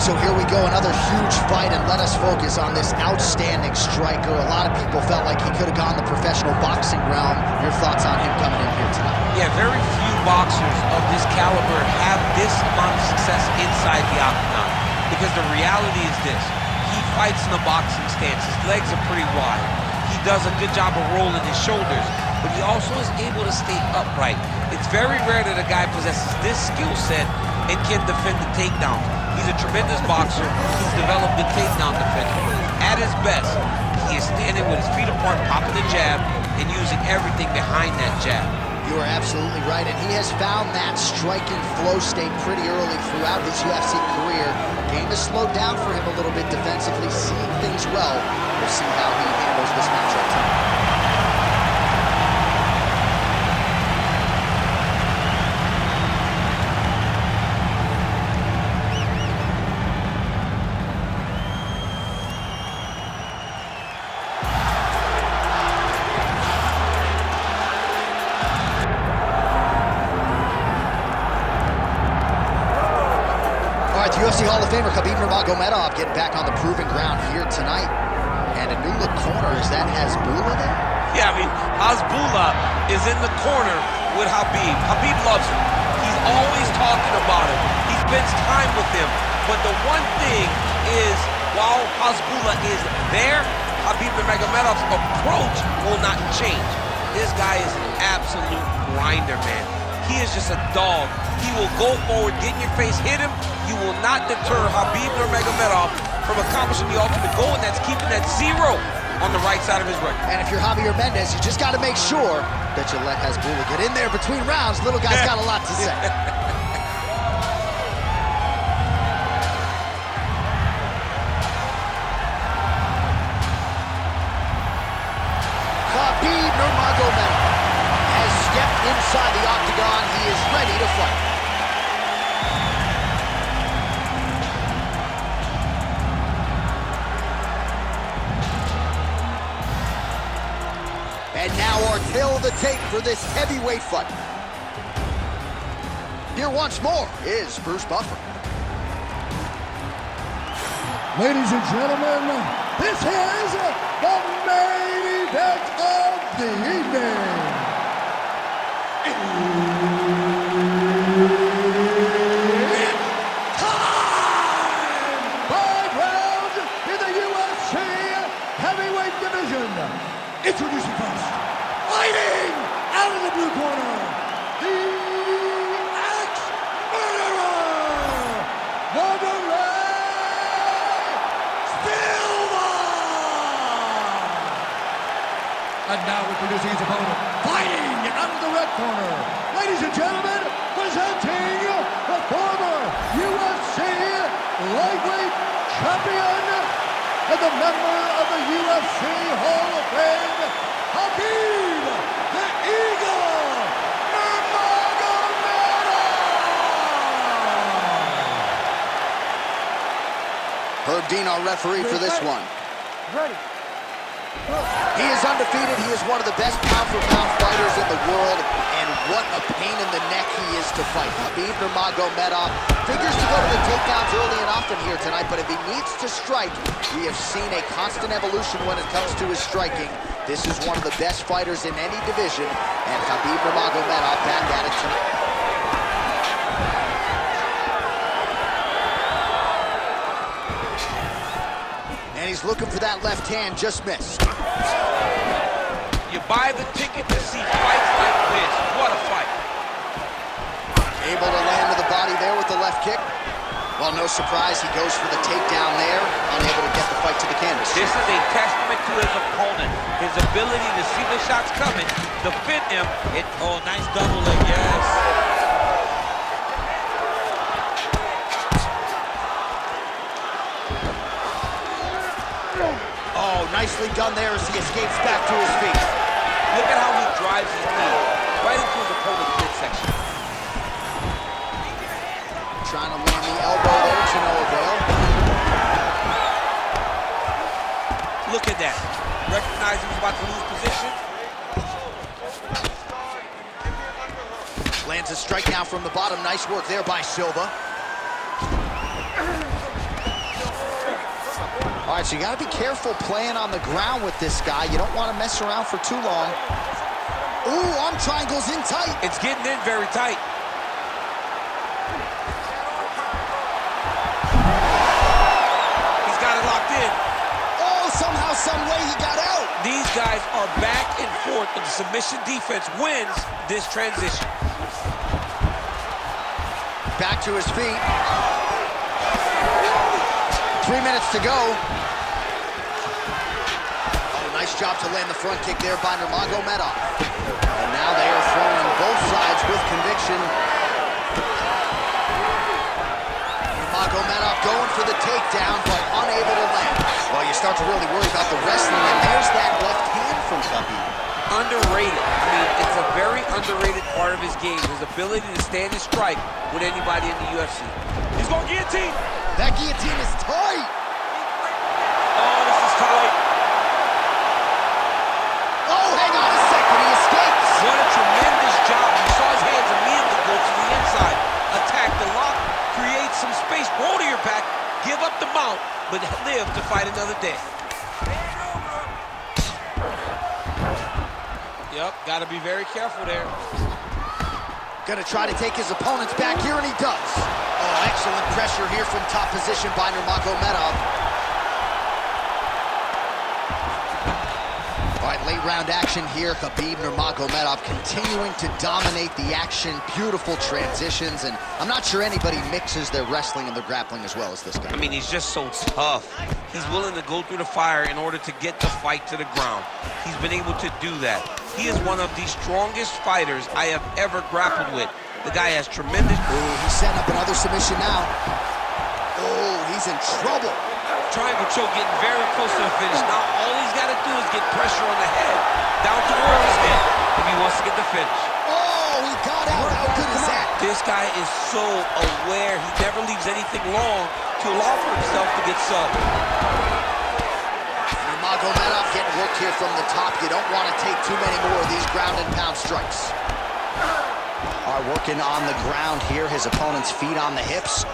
right, so here we go, another huge fight, and let us focus on this outstanding striker. A lot of people felt like he could have gone the professional boxing realm. Your thoughts on him coming in here tonight? Yeah, very few boxers of this caliber have this amount of success inside the octagon. Because the reality is this: he fights in a boxing stance. His legs are pretty wide. He does a good job of rolling his shoulders, but he also is able to stay upright. It's very rare that a guy possesses this skill set and can defend the takedown. He's a tremendous boxer. He's developed the takedown defense. At his best, he is standing with his feet apart, popping the jab, and using everything behind that jab. You are absolutely right, and he has found that striking flow state pretty early throughout his UFC career. Game has slowed down for him a little bit defensively, seeing things well. We'll see how he handles this matchup tonight. UFC Hall of Famer Khabib Nurmagomedov getting back on the proving ground here tonight. And a new look corner, is that Hasbulla there? Yeah, I mean, Hasbulla is in the corner with Khabib. Khabib loves him. He's always talking about him. He spends time with him. But the one thing is, while Hasbulla is there, Khabib Nurmagomedov's approach will not change. This guy is an absolute grinder, man. He is just a dog. He will go forward, get in your face, hit him. You will not deter Khabib Nurmagomedov from accomplishing the ultimate goal, and that's keeping that 0 on the right side of his record. And if you're Javier Mendez, you just got to make sure that you let Hasbulla get in there between rounds. Little guy's got a lot to say. Khabib Nurmagomedov has stepped inside the octagon. He is ready to fight. And now our tale of the tape for this heavyweight fight. Here once more is Bruce Buffer. Ladies and gentlemen, this is the main event of the evening. It's time! 5 rounds in the UFC heavyweight division. Introducing first, fighting out of the blue corner, the ex-murderer, Wanderlei Silva! And now introducing his opponent, fighting out of the red corner, ladies and gentlemen, presenting the former UFC Lightweight Champion and the member of the UFC Hall of Fame, Khabib the Eagle Nurmagomedov! Herb Dean, our referee for this one. Ready. He is undefeated. He is one of the best pound-for-pound fighters in the world, and what a pain in the neck he is to fight. Khabib Nurmagomedov figures to go to the takedowns early and often here tonight, but if he needs to strike, we have seen a constant evolution when it comes to his striking. This is one of the best fighters in any division, and Khabib Nurmagomedov back at it tonight. And he's looking for that left hand, just missed. You buy the ticket to see fights like this. What a fight. Able to land to the body there with the left kick. Well, no surprise, he goes for the takedown there, unable to get the fight to the canvas. This is a testament to his opponent. His ability to see the shots coming, defend him. Oh, nice double leg, yes. Oh, nicely done there as he escapes back to his feet. Look at how he drives his knee right into his opponent's midsection. Trying to land the elbow there to no avail. Look at that. Recognize he was about to lose position. Lands a strike now from the bottom. Nice work there by Silva. All right, so you got to be careful playing on the ground with this guy. You don't want to mess around for too long. Ooh, arm triangles in tight. It's getting in very tight. He's got it locked in. Oh, somehow, some way he got out. These guys are back and forth, but the submission defense wins this transition. Back to his feet. 3 minutes to go. Oh, nice job to land the front kick there by Nurmagomedov. And now they are throwing both sides with conviction. Nurmagomedov going for the takedown, but unable to land. Well, you start to really worry about the wrestling, and there's that left hand from Khabib. Underrated. I mean, it's a very underrated part of his game, his ability to stand and strike with anybody in the UFC. He's going guillotine. That guillotine is tight. Oh, this is tight. Oh, hang on a second, he escapes. What a tremendous job. You saw his hands immediately go to the inside. Attack the lock, create some space, roll to your back, give up the mount, but live to fight another day. Yep, gotta be very careful there. Gonna try to take his opponent's back here, and he does. Oh, excellent pressure here from top position by Nurmagomedov. All right, late round action here. Khabib Nurmagomedov continuing to dominate the action. Beautiful transitions, and I'm not sure anybody mixes their wrestling and their grappling as well as this guy. I mean, he's just so tough. He's willing to go through the fire in order to get the fight to the ground. He's been able to do that. He is one of the strongest fighters I have ever grappled with. The guy has tremendous... Ooh, he's setting up another submission now. Oh, he's in trouble. Triangle choke getting very close to the finish. Now all he's got to do is get pressure on the head, down toward his head, if he wants to get the finish. Oh, he got out. How good is that? This guy is so aware. He never leaves anything long to allow for himself to get subbed. Nurmagomedov getting worked here from the top. You don't want to take too many more of these ground and pound strikes. All right, working on the ground here. His opponent's feet on the hips.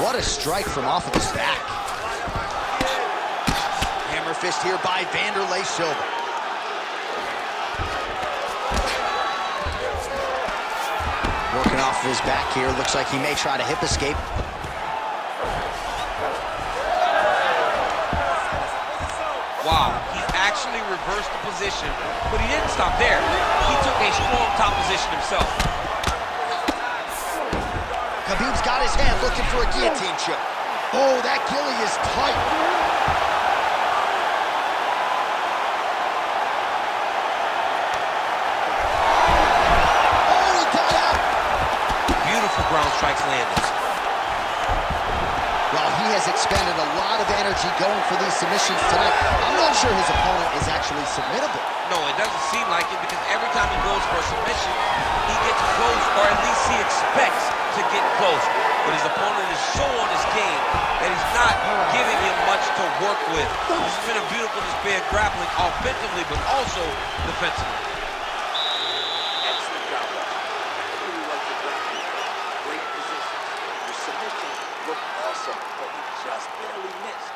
What a strike from off of his back. Hammer fist here by Wanderlei Silva. Working off of his back here. Looks like he may try to hip escape. Wow, he actually reversed the position, but he didn't stop there. He took a strong top position himself. Khabib's got his hand looking for a guillotine choke. Oh, that gilly is tight. Oh, he got out. Beautiful ground strikes landed. Well, he has expended a lot of energy going for these submissions tonight. I'm not sure his opponent is actually submittable. No, it doesn't seem like it, because every time he goes for a submission, he gets close, or at least he expects to get close. But his opponent is so on his game that he's not giving him much to work with. This has been a beautiful display of grappling offensively, but also defensively. Excellent job, I really like the grappling. Great position. Your submission looked awesome, but you just barely missed.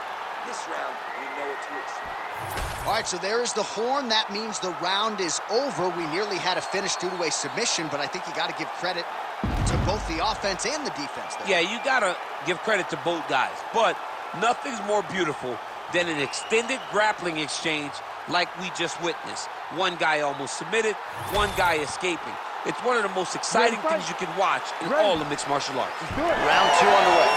This round, we know what to expect. All right, so there is the horn. That means the round is over. We nearly had a finish due to a submission, but I think you got to give credit to both the offense and the defense there. Yeah, you got to give credit to both guys, but nothing's more beautiful than an extended grappling exchange like we just witnessed. One guy almost submitted, one guy escaping. It's one of the most exciting things you can watch in all of mixed martial arts. Round two underway.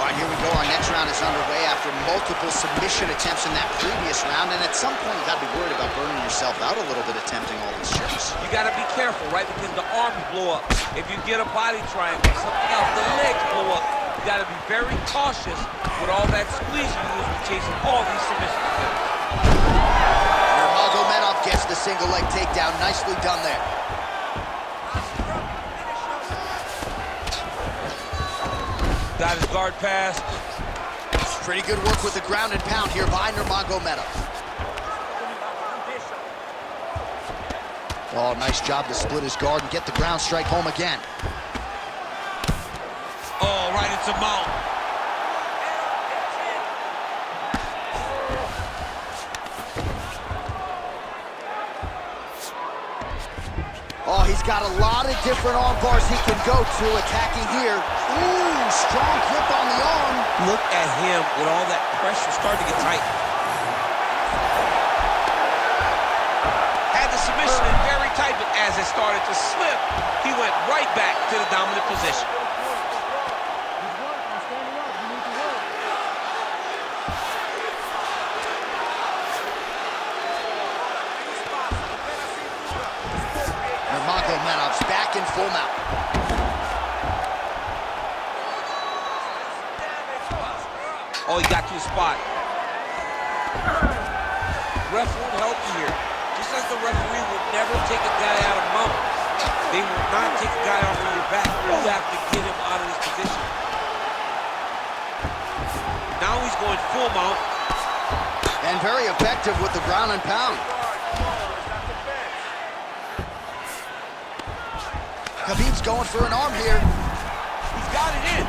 All right, here we go. Our next round is underway after multiple submission attempts in that previous round, and at some point you got to be worried about burning yourself out a little bit attempting all these shots. You got to be careful, right? Because the arms blow up. If you get a body triangle, something else, the legs blow up. You got to be very cautious with all that squeeze you use when chasing all these submission attempts. Nurmagomedov gets the single leg takedown. Nicely done there. Got his guard pass. Pretty good work with the ground and pound here by Nurmagomedov. Oh, nice job to split his guard and get the ground strike home again. Oh, right into mount. Oh, he's got a lot of different arm bars he can go to, attacking here. Ooh, strong grip on the arm. Look at him with all that pressure starting to get tight. Had the submission in very tight, but as it started to slip, he went right back to the dominant position. Nurmagomedov's back in full mount. Oh, he got to his spot. Ref won't help you here. Just as the referee would never take a guy out of mount, they will not take a guy off of your back. You have to get him out of this position. Now he's going full mount. And very effective with the ground and pound. Khabib's going for an arm here. He's got it in.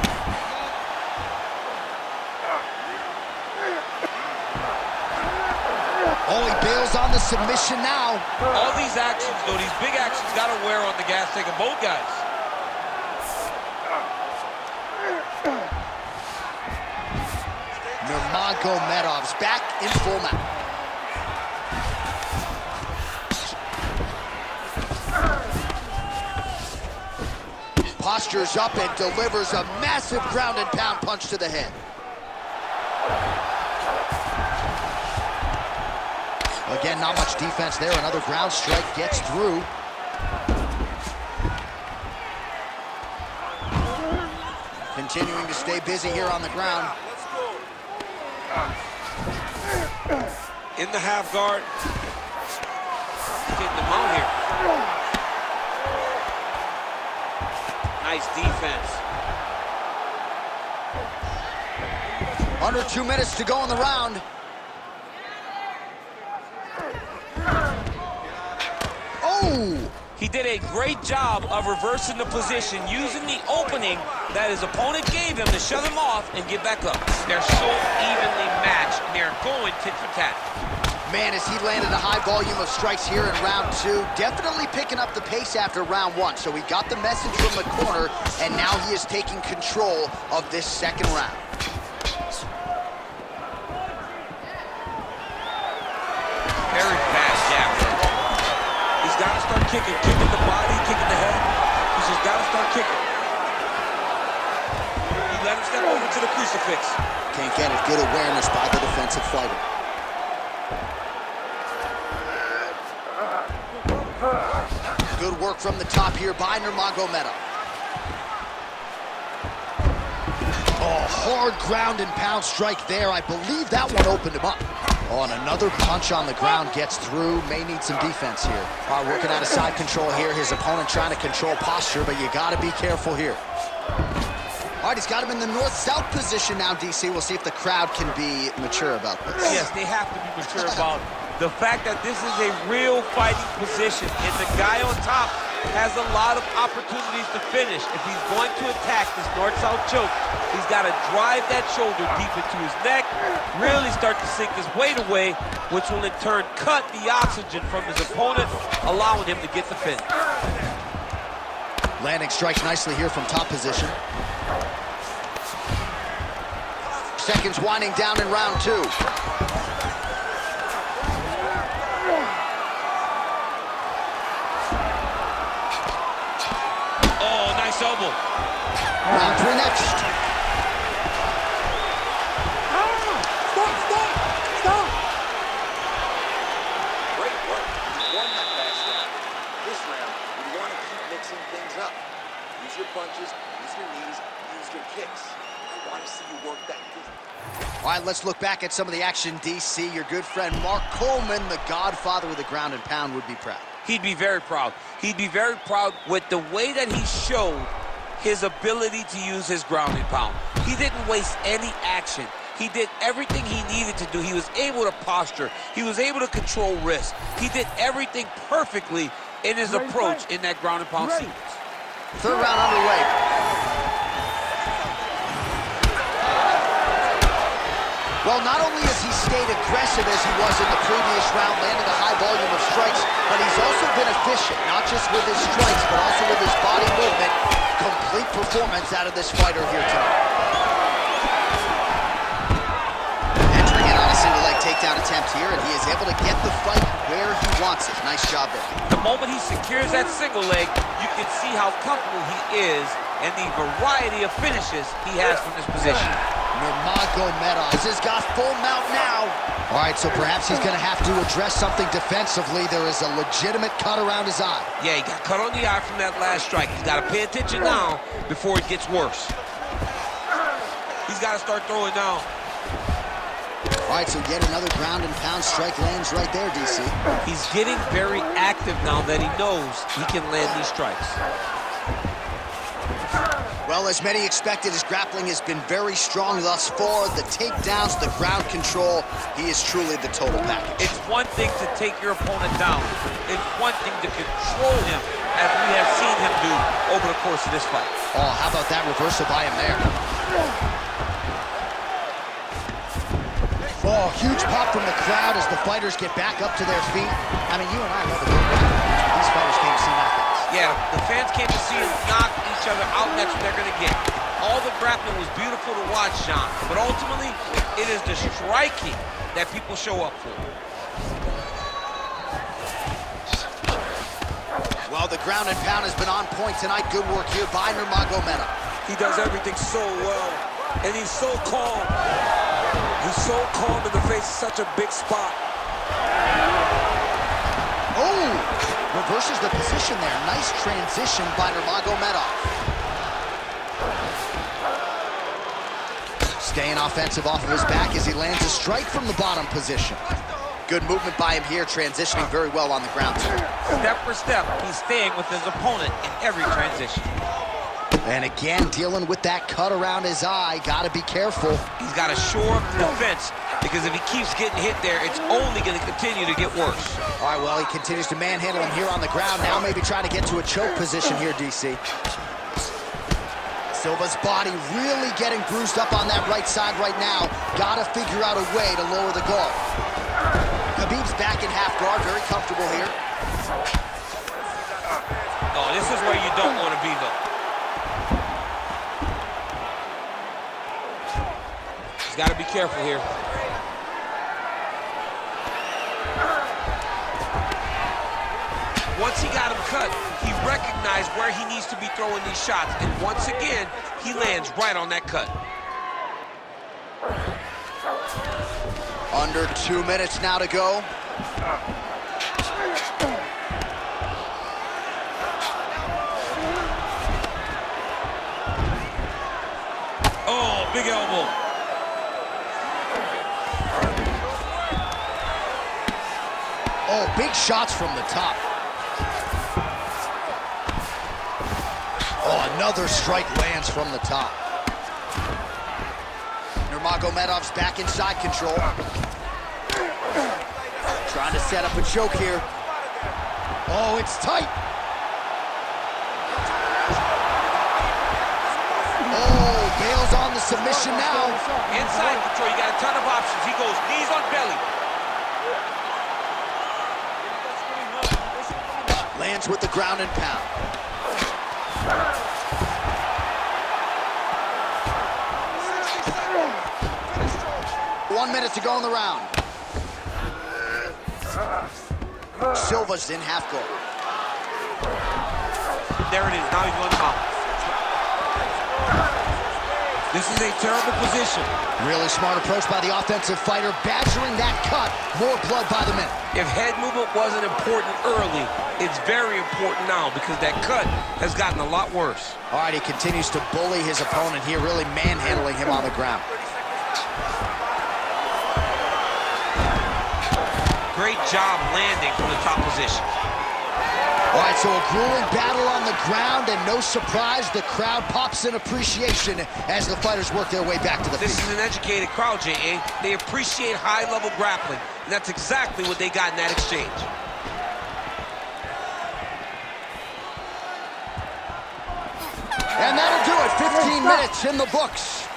Oh, he bails on the submission now. All these actions, though, these big actions, got to wear on the gas tank of both guys. Nurmagomedov's back in full mount. Postures up and delivers a massive ground and pound punch to the head. Again, not much defense there. Another ground strike gets through. Continuing to stay busy here on the ground. In the half guard. Getting the mount here. Nice defense. Under 2 minutes to go in the round. Oh! He did a great job of reversing the position, using the opening that his opponent gave him to shut him off and get back up. They're so evenly matched, and they're going tit for tat. Man, as he landed a high volume of strikes here in round 2, definitely picking up the pace after round 1. So he got the message from the corner, and now he is taking control of this second round. Very fast jab. He's got to start kicking the body, kicking the head. He's just got to start kicking. He let him step over to the crucifix. Can't get it. Good awareness by the defensive fighter. Good work from the top here by Nurmagomedov. Oh, hard ground and pound strike there. I believe that one opened him up. Oh, and another punch on the ground gets through. May need some defense here. Working out of side control here. His opponent trying to control posture, but you got to be careful here. All right, he's got him in the north-south position now, DC. We'll see if the crowd can be mature about this. Yes, they have to be mature about the fact that this is a real fighting position, and the guy on top has a lot of opportunities to finish. If he's going to attack this north-south choke, he's got to drive that shoulder deep into his neck, really start to sink his weight away, which will in turn cut the oxygen from his opponent, allowing him to get the finish. Landing strikes nicely here from top position. Seconds winding down in round 2. Oh, nice elbow. Round 3 next. Stop! Great work. You won that last round. This round, you want to keep mixing things up. Use your punches, use your knees, use your kicks. I want to see you work that good. All right, let's look back at some of the action, DC. Your good friend Mark Coleman, the godfather of the ground and pound, would be proud. He'd be very proud. He'd be very proud with the way that he showed his ability to use his ground and pound. He didn't waste any action. He did everything he needed to do. He was able to posture. He was able to control wrist. He did everything perfectly in his approach in that ground and pound sequence. Third round underway. Well, not only has he stayed aggressive as he was in the previous round, landing a high volume of strikes, but he's also been efficient, not just with his strikes, but also with his body movement. Complete performance out of this fighter here tonight. Entering in on a single leg takedown attempt here, and he is able to get the fight where he wants it. Nice job there. The moment he secures that single leg, you can see how comfortable he is and the variety of finishes he has from this position. Nurmagomedov has got full mount now. All right, so perhaps he's going to have to address something defensively. There is a legitimate cut around his eye. Yeah, he got cut on the eye from that last strike. He's got to pay attention now before it gets worse. He's got to start throwing down. All right, so yet another ground and pound strike lands right there, DC. He's getting very active now that he knows he can land these strikes. Well, as many expected, his grappling has been very strong thus far. The takedowns, the ground control, he is truly the total package. It's one thing to take your opponent down. It's one thing to control him, as we have seen him do over the course of this fight. Oh, how about that reversal by him there? Oh, huge pop from the crowd as the fighters get back up to their feet. I mean, you and I love a good grappling. These fighters came to see knockouts. Yeah, the fans came to see them knock each other out, and that's what they're going to get. All the grappling was beautiful to watch, Sean, but ultimately, it is the striking that people show up for. Well, the ground and pound has been on point tonight. Good work here by Nurmagomedov. He does everything so well, and he's so calm. He's so calm in the face of such a big spot. Oh, reverses the position there. Nice transition by Nurmagomedov. Staying offensive off of his back as he lands a strike from the bottom position. Good movement by him here, transitioning very well on the ground. Step for step, he's staying with his opponent in every transition. And again, dealing with that cut around his eye. Got to be careful. He's got to shore up the defense, because if he keeps getting hit there, it's only going to continue to get worse. All right, well, he continues to manhandle him here on the ground. Now maybe trying to get to a choke position here, DC. Silva's body really getting bruised up on that right side right now. Got to figure out a way to lower the guard. Khabib's back in half guard, very comfortable here. Oh, this is where you don't want to be, though. He's got to be careful here. Once he got him cut, he recognized where he needs to be throwing these shots. And once again, he lands right on that cut. Under 2 minutes now to go. Oh, big elbow. Oh, big shots from the top. Oh, another strike lands from the top. Nurmagomedov's back in side control. Trying to set up a choke here. Oh, it's tight. Oh, bails on the submission now. Inside control, you got a ton of options. He goes knees on belly. Lands with the ground and pound. 1 minute to go in the round. Silva's in half guard. There it is. Now he's going to mount. This is a terrible position. Really smart approach by the offensive fighter, badgering that cut. More blood by the minute. If head movement wasn't important early, it's very important now, because that cut has gotten a lot worse. All right, he continues to bully his opponent here, really manhandling him on the ground. Great job landing from the top position. All right, so a grueling battle on the ground, and no surprise, the crowd pops in appreciation as the fighters work their way back to the feet. This is an educated crowd, J.A. They appreciate high-level grappling, and that's exactly what they got in that exchange. And that'll do it. 15 minutes in the books.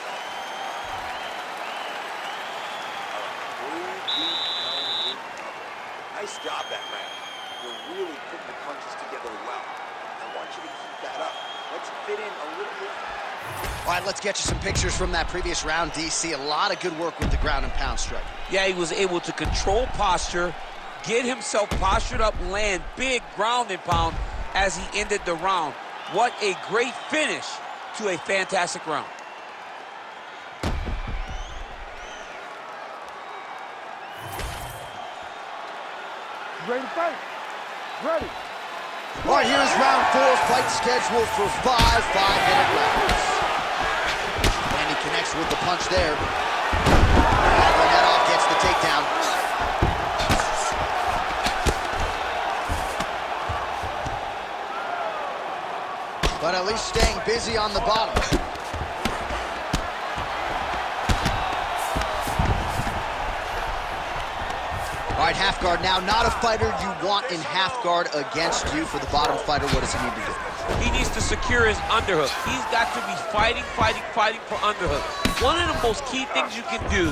in a little more. All right, let's get you some pictures from that previous round, DC. A lot of good work with the ground and pound strike. Yeah, he was able to control posture, get himself postured up, land big ground and pound as he ended the round. What a great finish to a fantastic round. Ready to fight? Ready. All right, here's round 4, fight scheduled for 5 5-minute rounds. And he connects with the punch there. Nurmagomedov gets the takedown. But at least staying busy on the bottom. All right, half guard now. Not a fighter you want in half guard against you. For the bottom fighter, what does he need to do? He needs to secure his underhook. He's got to be fighting for underhook. One of the most key things you can do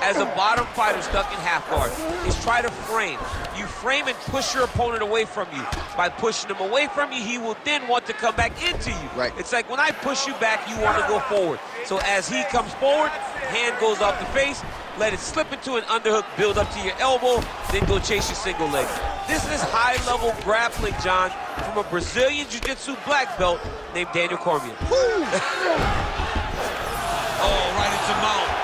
as a bottom fighter stuck in half guard is try to frame. You frame and push your opponent away from you. By pushing him away from you, he will then want to come back into you. Right. It's like when I push you back, you want to go forward. So as he comes forward, hand goes off the face, let it slip into an underhook, build up to your elbow, then go chase your single leg. This is high-level grappling, John, from a Brazilian Jiu-Jitsu black belt named Daniel Cormier. Oh, right into mount.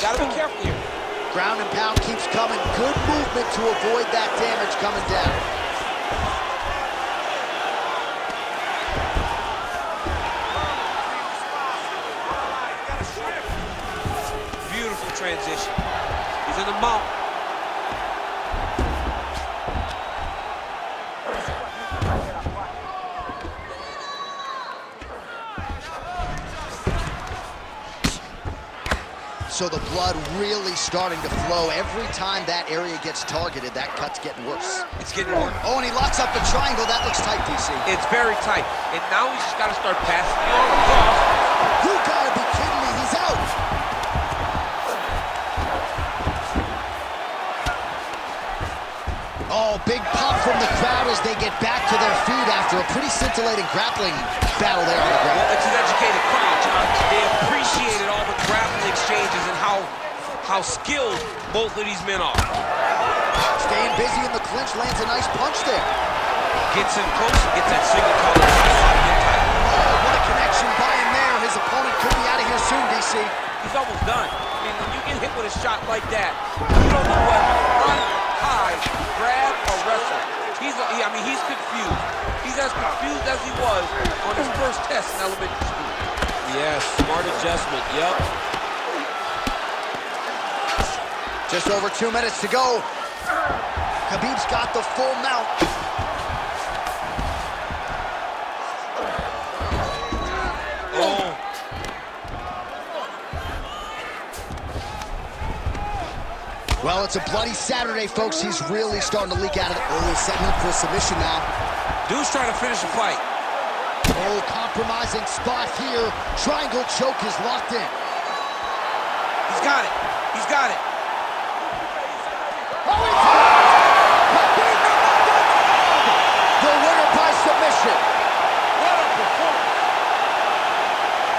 Gotta be careful here. Ground and pound keeps coming. Good movement to avoid that damage coming down. Beautiful transition. He's in the mount. So the blood really starting to flow. Every time that area gets targeted, that cut's getting worse. It's getting worse. Oh, and he locks up the triangle. That looks tight, DC. It's very tight. And now he's just got to start passing the arm across. You gotta be kidding me. He's out. Oh, big pop from the crowd as they get back to their feet after a pretty scintillating grappling battle there on the ground. Well, it's an educated crowd, John. They appreciated all the grappling exchanges and how skilled both of these men are. Staying busy in the clinch, lands a nice punch there. Gets in close and gets that single collar. Oh, what a connection by him there. His opponent could be out of here soon, DC. He's almost done. I mean, when you get hit with a shot like that, you don't know what run, hide, grab, or wrestle. He's confused. He's as confused as he was on his first test in elementary school. Yes, smart adjustment, yep. Just over 2 minutes to go. Khabib's got the full mount. Oh. Well, it's a bloody Saturday, folks. He's really starting to leak out of it. Oh, he's setting up for a submission now. Dude's trying to finish the fight. Oh, compromising spot here. Triangle choke is locked in. He's got it. He's got it. Oh, he's Khabib Nurmagomedov! The winner by submission. What a performance.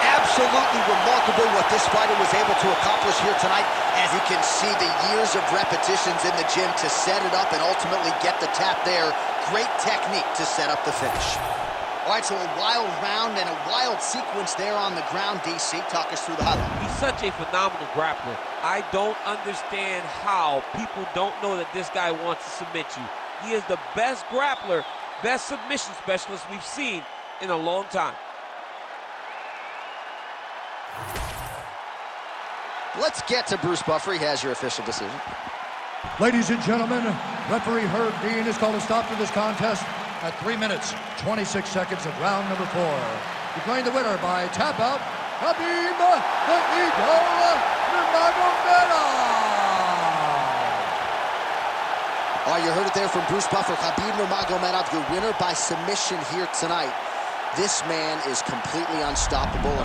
Absolutely remarkable what this fighter was able to accomplish here tonight. As you can see, the years of repetitions in the gym to set it up and ultimately get the tap there. Great technique to set up the finish. All right, so a wild round and a wild sequence there on the ground. DC, talk us through the highlight. He's such a phenomenal grappler. I don't understand how people don't know that this guy wants to submit you. He is the best grappler, best submission specialist we've seen in a long time. Let's get to Bruce Buffer. He has your official decision. Ladies and gentlemen, referee Herb Dean has called a stop to this contest at 3 minutes, 26 seconds of round number 4. Declaring the winner by tap out, Khabib the Eagle Nurmagomedov. Oh, you heard it there from Bruce Buffer. Khabib Nurmagomedov, your winner by submission here tonight. This man is completely unstoppable.